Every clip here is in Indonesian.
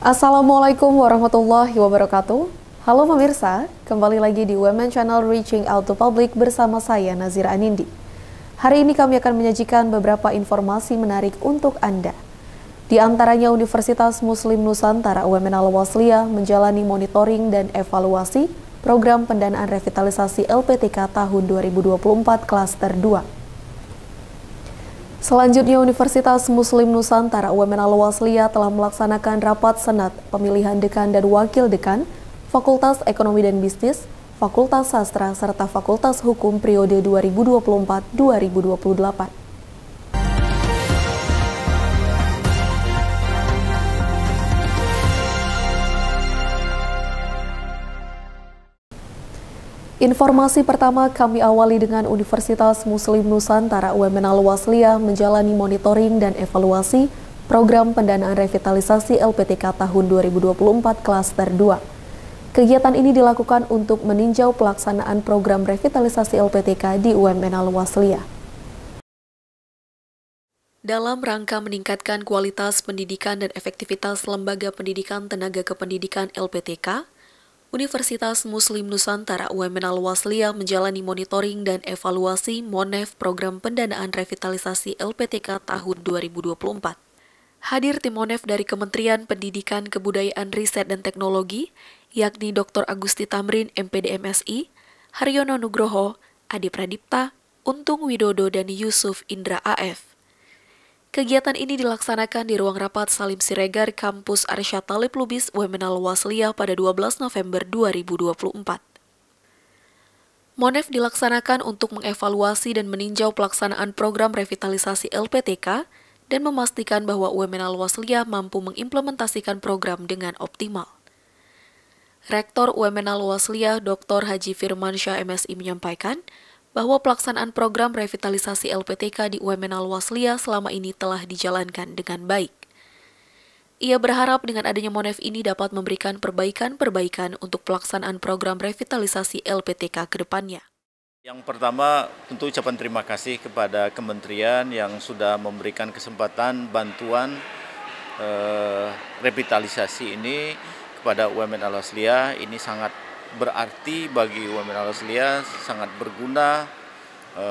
Assalamualaikum warahmatullahi wabarakatuh. Halo pemirsa, kembali lagi di Women Channel Reaching Out to Public bersama saya Nazira Anindi. Hari ini kami akan menyajikan beberapa informasi menarik untuk Anda. Di antaranya Universitas Muslim Nusantara UMN Al-Wasliyah menjalani monitoring dan evaluasi program pendanaan revitalisasi LPTK tahun 2024 klaster 2. Selanjutnya, Universitas Muslim Nusantara UMN Al-Wasliyah telah melaksanakan rapat senat pemilihan dekan dan wakil dekan Fakultas Ekonomi dan Bisnis, Fakultas Sastra, serta Fakultas Hukum periode 2024-2028. Informasi pertama kami awali dengan Universitas Muslim Nusantara UMN Al-Wasliyah menjalani monitoring dan evaluasi program pendanaan revitalisasi LPTK tahun 2024 klaster 2. Kegiatan ini dilakukan untuk meninjau pelaksanaan program revitalisasi LPTK di UMN Al-Wasliyah. Dalam rangka meningkatkan kualitas pendidikan dan efektivitas lembaga pendidikan tenaga kependidikan LPTK, Universitas Muslim Nusantara UMN Al-Wasliyah menjalani monitoring dan evaluasi MONEF program pendanaan revitalisasi LPTK tahun 2024. Hadir tim MONEF dari Kementerian Pendidikan, Kebudayaan, Riset, dan Teknologi, yakni Dr. Agusti Tamrin, MPD MSI, Haryono Nugroho, Adi Pradipta, Untung Widodo, dan Yusuf Indra AF. Kegiatan ini dilaksanakan di ruang rapat Salim Siregar, Kampus Arsyad Talib Lubis, UMN Al-Wasliyah pada 12 November 2024. MONEF dilaksanakan untuk mengevaluasi dan meninjau pelaksanaan program revitalisasi LPTK dan memastikan bahwa UMN Al-Wasliyah mampu mengimplementasikan program dengan optimal. Rektor UMN Al-Wasliyah Dr. Haji Firmansyah MSI menyampaikan bahwa pelaksanaan program revitalisasi LPTK di UMN Al-Wasliyah selama ini telah dijalankan dengan baik. Ia berharap dengan adanya MONEF ini dapat memberikan perbaikan-perbaikan untuk pelaksanaan program revitalisasi LPTK ke depannya. Yang pertama, tentu ucapan terima kasih kepada kementerian yang sudah memberikan kesempatan bantuan revitalisasi ini kepada UMN Al-Wasliyah. Ini sangat berarti bagi UMN Al-Wasliyah, sangat berguna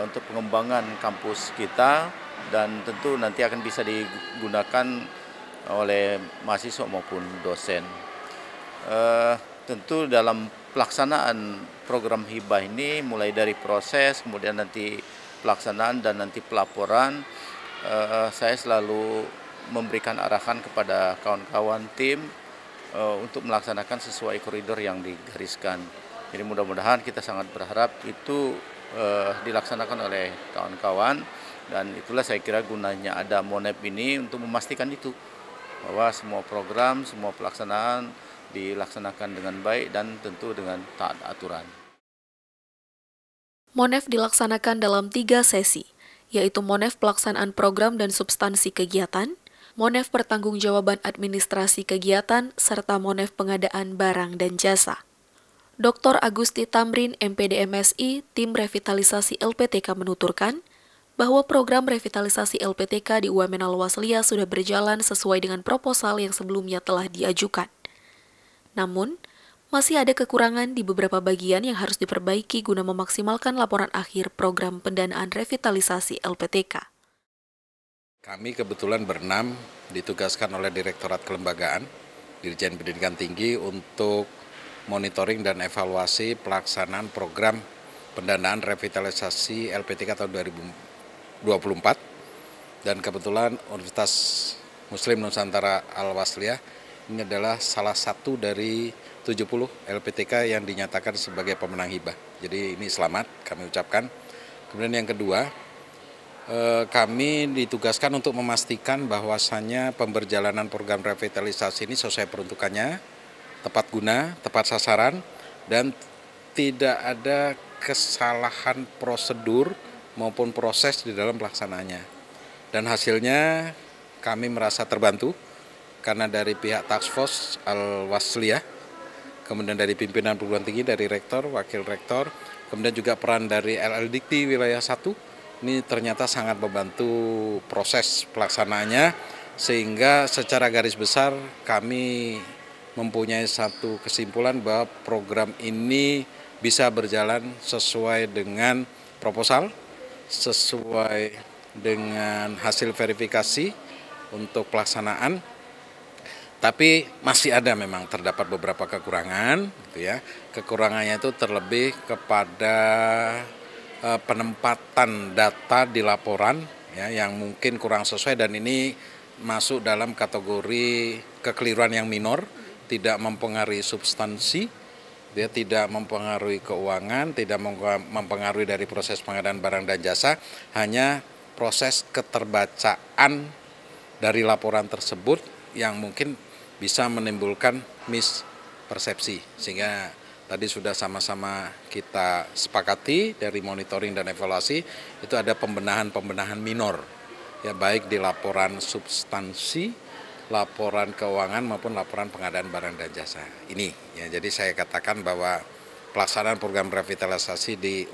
untuk pengembangan kampus kita dan tentu nanti akan bisa digunakan oleh mahasiswa maupun dosen. Tentu dalam pelaksanaan program hibah ini mulai dari proses, kemudian nanti pelaksanaan dan nanti pelaporan, saya selalu memberikan arahan kepada kawan-kawan tim untuk melaksanakan sesuai koridor yang digariskan. Jadi mudah-mudahan kita sangat berharap itu dilaksanakan oleh kawan-kawan dan itulah saya kira gunanya ada MONEF ini untuk memastikan itu bahwa semua program, semua pelaksanaan dilaksanakan dengan baik dan tentu dengan taat aturan. MONEF dilaksanakan dalam 3 sesi, yaitu MONEF pelaksanaan program dan substansi kegiatan, MONEF pertanggungjawaban administrasi kegiatan, serta MONEF pengadaan barang dan jasa. Dr. Agusti Tamrin, MPD MSI, tim revitalisasi LPTK menuturkan bahwa program revitalisasi LPTK di UMN Al-Wasliyah sudah berjalan sesuai dengan proposal yang sebelumnya telah diajukan. Namun, masih ada kekurangan di beberapa bagian yang harus diperbaiki guna memaksimalkan laporan akhir program pendanaan revitalisasi LPTK. Kami kebetulan berenam ditugaskan oleh Direktorat Kelembagaan, Dirjen Pendidikan Tinggi untuk monitoring dan evaluasi pelaksanaan program pendanaan revitalisasi LPTK tahun 2024. Dan kebetulan Universitas Muslim Nusantara Al-Wasliyah ini adalah salah satu dari 70 LPTK yang dinyatakan sebagai pemenang hibah. Jadi ini selamat kami ucapkan. Kemudian yang kedua, kami ditugaskan untuk memastikan bahwasannya pemberjalanan program revitalisasi ini sesuai peruntukannya, tepat guna, tepat sasaran, dan tidak ada kesalahan prosedur maupun proses di dalam pelaksanaannya. Dan hasilnya kami merasa terbantu karena dari pihak Task Force Al-Wasliyah, kemudian dari pimpinan perguruan tinggi, dari rektor, wakil rektor, kemudian juga peran dari LL Dikti wilayah 1, ini ternyata sangat membantu proses pelaksanaannya sehingga secara garis besar kami mempunyai satu kesimpulan bahwa program ini bisa berjalan sesuai dengan proposal, sesuai dengan hasil verifikasi untuk pelaksanaan. Tapi masih ada memang terdapat beberapa kekurangan, gitu ya. Kekurangannya itu terlebih kepada penempatan data di laporan, ya, yang mungkin kurang sesuai, dan ini masuk dalam kategori kekeliruan yang minor, tidak mempengaruhi substansi, dia tidak mempengaruhi keuangan, tidak mempengaruhi dari proses pengadaan barang dan jasa, hanya proses keterbacaan dari laporan tersebut yang mungkin bisa menimbulkan mispersepsi, sehingga tadi sudah sama-sama kita sepakati dari monitoring dan evaluasi itu ada pembenahan minor, ya, baik di laporan substansi, laporan keuangan maupun laporan pengadaan barang dan jasa. Ini, ya, jadi saya katakan bahwa pelaksanaan program revitalisasi di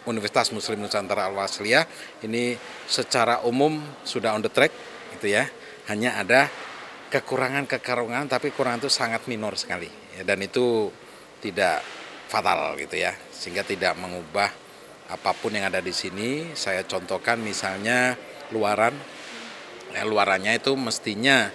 Universitas Muslim Nusantara Al-Wasliyah ini secara umum sudah on the track, gitu ya. Hanya ada kekurangan, tapi kekurangan itu sangat minor sekali, ya, dan itu tidak fatal, gitu ya, sehingga tidak mengubah apapun yang ada di sini. Saya contohkan misalnya luaran, ya, luarannya itu mestinya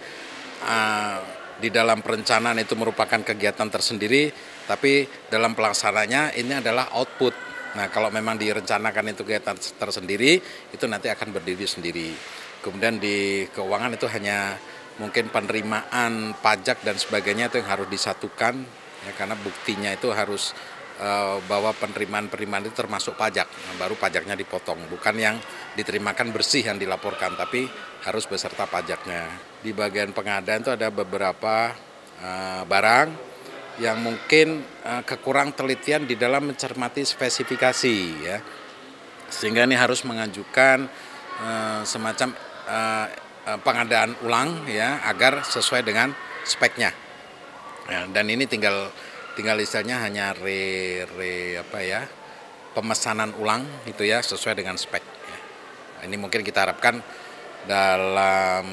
di dalam perencanaan itu merupakan kegiatan tersendiri, tapi dalam pelaksananya ini adalah output. Nah, kalau memang direncanakan itu kegiatan tersendiri, itu nanti akan berdiri sendiri. Kemudian di keuangan itu hanya mungkin penerimaan pajak dan sebagainya itu yang harus disatukan, ya, karena buktinya itu harus bahwa penerimaan itu termasuk pajak, baru pajaknya dipotong, bukan yang diterimakan bersih yang dilaporkan, tapi harus beserta pajaknya. Di bagian pengadaan itu ada beberapa barang yang mungkin kekurang telitian di dalam mencermati spesifikasi, ya, sehingga ini harus mengajukan semacam pengadaan ulang, ya, agar sesuai dengan speknya, ya, dan ini tinggal istilahnya hanya pemesanan ulang, gitu ya, sesuai dengan spek, ya. Ini mungkin kita harapkan dalam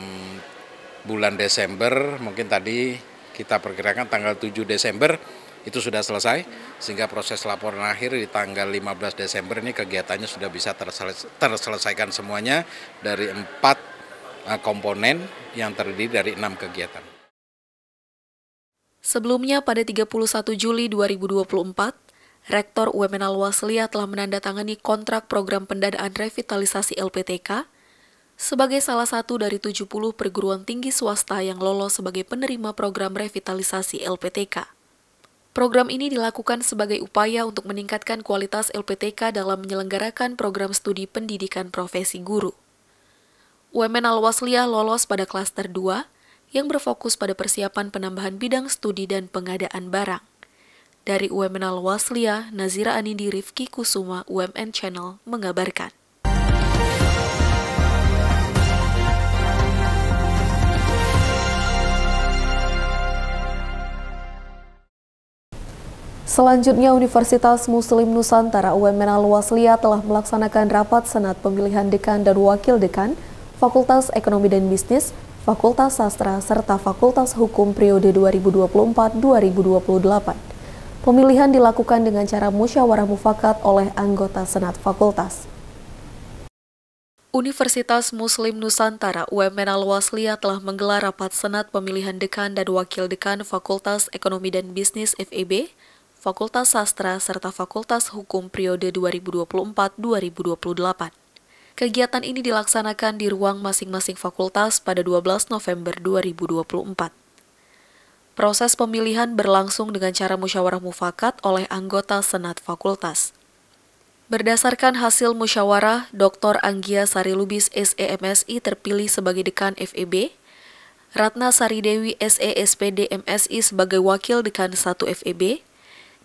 bulan Desember, mungkin tadi kita perkirakan tanggal 7 Desember itu sudah selesai, sehingga proses laporan akhir di tanggal 15 Desember ini kegiatannya sudah bisa terselesaikan semuanya dari 4 komponen yang terdiri dari 6 kegiatan. Sebelumnya pada 31 Juli 2024, Rektor UMN Al-Wasliyah telah menandatangani kontrak program pendanaan revitalisasi LPTK sebagai salah satu dari 70 perguruan tinggi swasta yang lolos sebagai penerima program revitalisasi LPTK. Program ini dilakukan sebagai upaya untuk meningkatkan kualitas LPTK dalam menyelenggarakan program studi pendidikan profesi guru. UMN Al-Wasliyah lolos pada klaster 2 yang berfokus pada persiapan penambahan bidang studi dan pengadaan barang. Dari UMN Al-Wasliyah, Nazira Anindi Rifki Kusuma, UMN Channel, mengabarkan. Selanjutnya, Universitas Muslim Nusantara UMN Al-Wasliyah telah melaksanakan rapat senat pemilihan dekan dan wakil dekan Fakultas Ekonomi dan Bisnis, Fakultas Sastra, serta Fakultas Hukum periode 2024-2028. Pemilihan dilakukan dengan cara musyawarah mufakat oleh anggota Senat Fakultas. Universitas Muslim Nusantara UMN Al-Wasliyah telah menggelar rapat senat pemilihan dekan dan wakil dekan Fakultas Ekonomi dan Bisnis FEB, Fakultas Sastra, serta Fakultas Hukum periode 2024-2028. Kegiatan ini dilaksanakan di ruang masing-masing fakultas pada 12 November 2024. Proses pemilihan berlangsung dengan cara musyawarah mufakat oleh anggota Senat Fakultas. Berdasarkan hasil musyawarah, Dr. Anggia Sari Lubis SE-MSI terpilih sebagai dekan FEB, Ratna Sari Dewi SE-SPD MSI sebagai wakil dekan 1 FEB,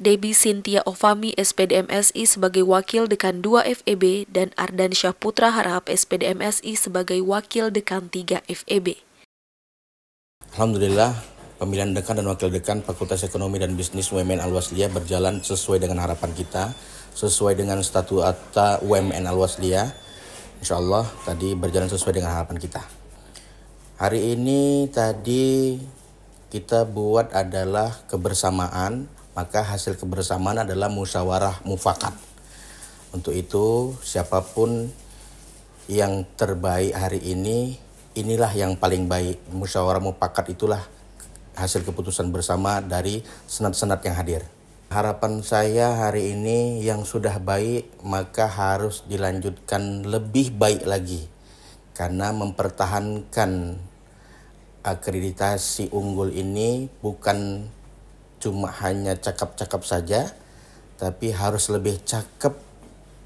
Debbie Cynthia Ovami SPD MSI sebagai wakil dekan 2 FEB, dan Ardan Syah Putra Harahap SPD MSI sebagai wakil dekan 3 FEB. Alhamdulillah, pemilihan dekan dan wakil dekan Fakultas Ekonomi dan Bisnis UMN Al-Wasliyah berjalan sesuai dengan harapan kita, sesuai dengan statuta UMN Al-Wasliyah. Insya Allah tadi berjalan sesuai dengan harapan kita. Hari ini tadi kita buat adalah kebersamaan, maka hasil kebersamaan adalah musyawarah mufakat. Untuk itu siapapun yang terbaik hari ini, inilah yang paling baik. Musyawarah mufakat itulah hasil keputusan bersama dari senat-senat yang hadir. Harapan saya hari ini yang sudah baik maka harus dilanjutkan lebih baik lagi. Karena mempertahankan akreditasi unggul ini bukan cuma hanya cakap-cakap saja, tapi harus lebih cakep,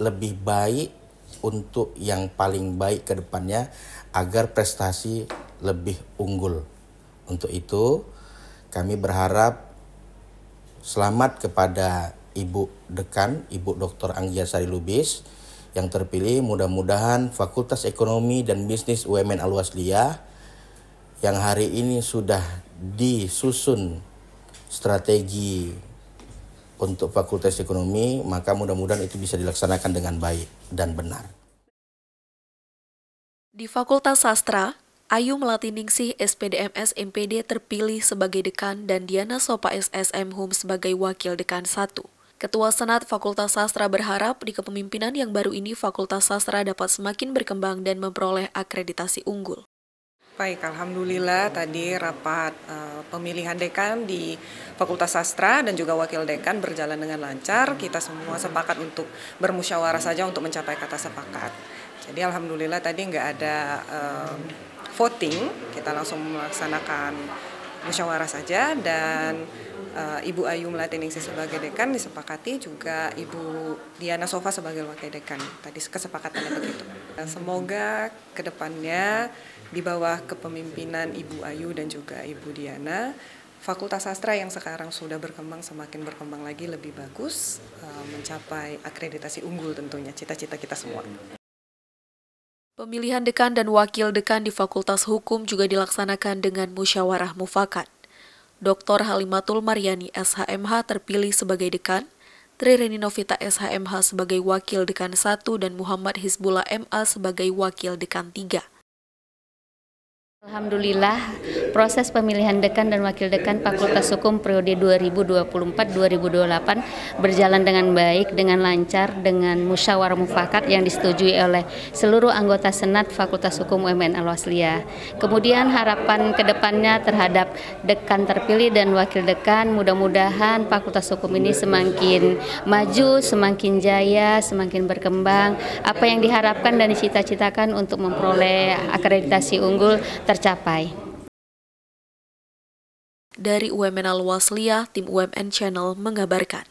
lebih baik untuk yang paling baik ke depannya agar prestasi lebih unggul. Untuk itu kami berharap selamat kepada Ibu Dekan, Ibu Dr. Anggiasari Lubis yang terpilih. Mudah-mudahan Fakultas Ekonomi dan Bisnis UMN Al-Wasliyah yang hari ini sudah disusun strategi untuk Fakultas Ekonomi, maka mudah-mudahan itu bisa dilaksanakan dengan baik dan benar. Di Fakultas Sastra, Ayu Melatiningsih SPDMS MPD terpilih sebagai dekan dan Diana Sopa SSM Hum sebagai wakil dekan 1. Ketua Senat Fakultas Sastra berharap di kepemimpinan yang baru ini Fakultas Sastra dapat semakin berkembang dan memperoleh akreditasi unggul. Baik, alhamdulillah tadi rapat pemilihan dekan di Fakultas Sastra dan juga wakil dekan berjalan dengan lancar. Kita semua sepakat untuk bermusyawarah saja untuk mencapai kata sepakat. Jadi alhamdulillah tadi nggak ada voting, kita langsung melaksanakan musyawarah saja dan Ibu Ayu Melatiningsih sebagai dekan disepakati, juga Ibu Diana Sofa sebagai wakil dekan. Tadi kesepakatannya begitu. Semoga kedepannya di bawah kepemimpinan Ibu Ayu dan juga Ibu Diana, Fakultas Sastra yang sekarang sudah berkembang semakin berkembang lagi lebih bagus, mencapai akreditasi unggul tentunya, cita-cita kita semua. Pemilihan dekan dan wakil dekan di Fakultas Hukum juga dilaksanakan dengan musyawarah mufakat. Dr. Halimatul Maryani SHMH terpilih sebagai dekan, Tri Reni Novita SHMH sebagai wakil dekan 1 dan Muhammad Hizbullah MA sebagai wakil dekan 3. Alhamdulillah, proses pemilihan dekan dan wakil dekan Fakultas Hukum periode 2024-2028 berjalan dengan baik, dengan lancar, dengan musyawarah mufakat yang disetujui oleh seluruh anggota Senat Fakultas Hukum UMN Al-Wasliyah. Kemudian harapan kedepannya terhadap dekan terpilih dan wakil dekan, mudah-mudahan Fakultas Hukum ini semakin maju, semakin jaya, semakin berkembang. Apa yang diharapkan dan dicita-citakan untuk memperoleh akreditasi unggul tercapai. Dari UMN Al-Wasliyah, tim UMN Channel mengabarkan.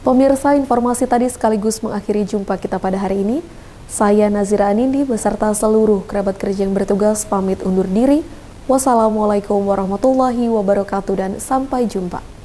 Pemirsa, informasi tadi sekaligus mengakhiri jumpa kita pada hari ini. Saya Nazira Anindi beserta seluruh kerabat kerja yang bertugas pamit undur diri. Wassalamualaikum warahmatullahi wabarakatuh dan sampai jumpa.